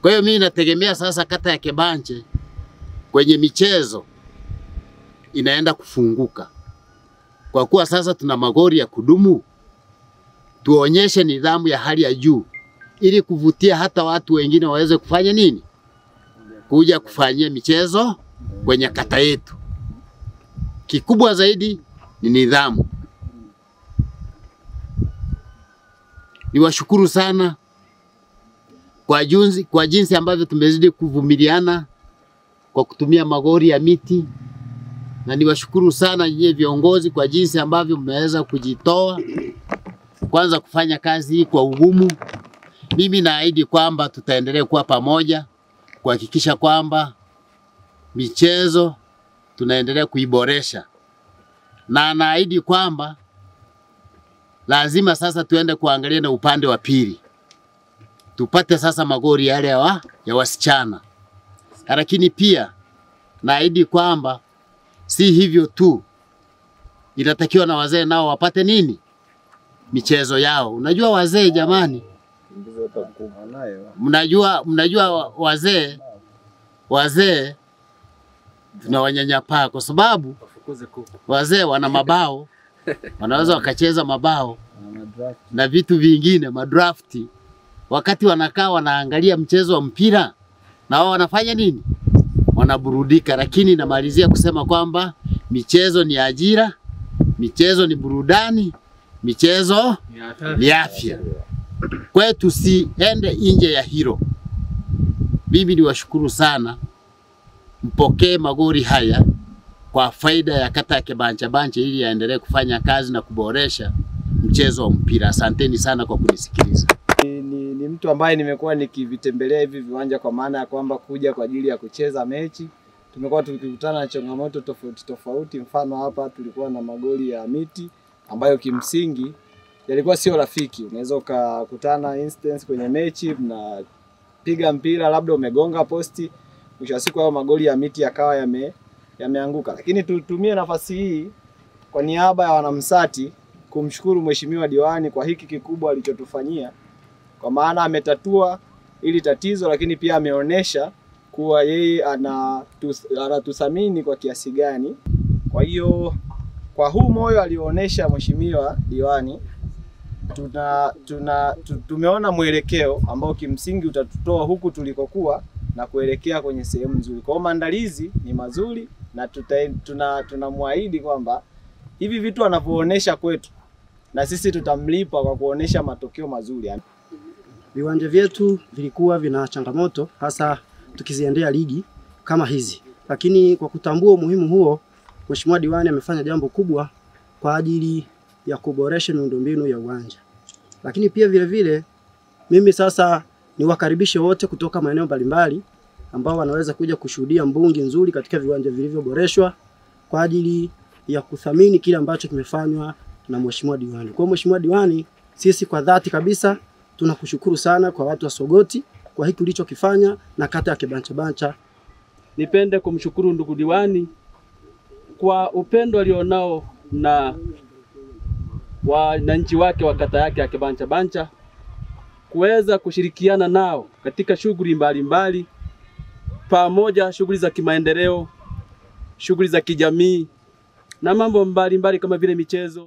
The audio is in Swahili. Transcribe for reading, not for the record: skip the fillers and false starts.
Kwa hiyo mimi nategemea sasa kata ya Kebanche kwenye michezo inaenda kufunguka. Kwa kuwa sasa tuna magoli ya kudumu, tuonyeshe nidhamu ya hali ya juu ili kuvutia hata watu wengine waweze kufanya nini? Kuja kufanyia michezo kwenye kata yetu. Kikubwa zaidi ni nidhamu. Niwashukuru sana kwa jinsi ambavyo tumezidi kuvumiliana kwa kutumia magori ya miti, na niwashukuru sana nyinyi viongozi kwa jinsi ambavyo mmeweza kujitoa kwanza kufanya kazi hii kwa ugumu. Mimi naahidi kwamba tutaendelea kuwa pamoja kuhakikisha kwamba michezo tunaendelea kuiboresha, na naahidi kwamba lazima sasa tuende kuangalia na upande wa pili, tupate sasa magori yale ya wasichana. Lakini pia naahidi kwamba si hivyo tu, inatakiwa na wazee nao wapate nini? Michezo yao. Unajua wazee jamani, mnajua wazee tunawanyanyapaa kwa sababu wazee wana mabao, wanaweza wakacheza mabao na vitu vingine, madrafti. Wakati wanakaa wanaangalia mchezo wa mpira, na wao wanafanya nini? Wanaburudika. Lakini namalizia kusema kwamba michezo ni ajira, michezo ni burudani, michezo ni afya. Kwa hiyo tusiende nje ya hilo. Mimi niwashukuru sana, mpokee magori haya kwa faida ya kata ya Kebanche ili yaendelee kufanya kazi na kuboresha mchezo wa mpira. Asanteni sana kwa kunisikiliza. Ni mtu ambaye nimekuwa nikivitembelea hivi viwanja kwa maana ya kwamba kuja kwa ajili ya kucheza mechi. Tumekuwa tukikutana na changamoto tofauti. Mfano hapa tulikuwa na magoli ya miti ambayo kimsingi yalikuwa sio rafiki. Unaweza ukakutana instance kwenye mechi na piga mpira labda umegonga posti, mwisho wa siku hayo magoli ya miti yakawa yameanguka. Lakini tutumie nafasi hii kwa niaba ya wanamsati kumshukuru mheshimiwa diwani kwa hiki kikubwa alichotufanyia, kwa maana ametatua ili tatizo, lakini pia ameonesha kuwa yeye anatuthamini kwa kiasi gani. Kwa hiyo kwa huu moyo alioonyesha mheshimiwa diwani, tumeona mwelekeo ambao kimsingi utatutoa huku tulikokuwa na kuelekea kwenye sehemu nzuri. Kwa maandalizi ni mazuri na tunamwaahidi kwamba hivi vitu anavyoonyesha kwetu na sisi tutamlipa kwa kuonesha matokeo mazuri. Viwanja vyetu vilikuwa vina changamoto hasa tukiziendea ligi kama hizi. Lakini kwa kutambua umuhimu huo, mheshimiwa diwani amefanya jambo kubwa kwa ajili ya kuboresha miundombinu ya uwanja. Lakini pia vile vile mimi sasa niwakaribishe wote kutoka maeneo mbalimbali ambao wanaweza kuja kushuhudia mbungi nzuri katika viwanja vilivyoboreshwa kwa ajili ya kuthamini kile ambacho kimefanywa na mheshimiwa diwani. Kwa mheshimiwa diwani, sisi kwa dhati kabisa tunakushukuru sana kwa watu wa Sogoti kwa hiki ulichokifanya na kata ya Kebanche. Nipende kumshukuru ndugu diwani kwa upendo alionao na wananchi wake wa kata yake ya Kebanche, kuweza kushirikiana nao katika shughuli mbalimbali pamoja, shughuli za kimaendeleo, shughuli za kijamii na mambo mbalimbali kama vile michezo.